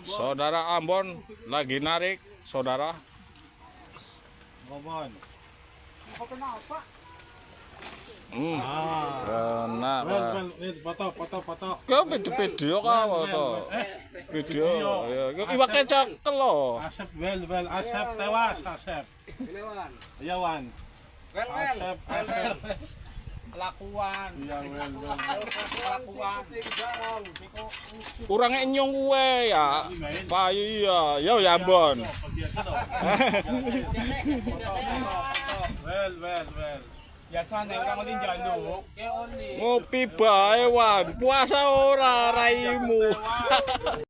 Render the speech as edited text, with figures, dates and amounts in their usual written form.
Saudara Ambon lagi narik, saudara. Ambon. Benar. Foto. Kau video kau tuh. Video. Iwaknya cekel loh. Asep Asep tewas Asep. Iya Wan. Asep. Kelakuan. Iya Kelakuan. Kurangnya nyong gue ya. Pak iya, ya Ambon. Well. Biasa nek kang oli njaluk, ke oli. Ngopi bae Wan. Puasa ora raimu.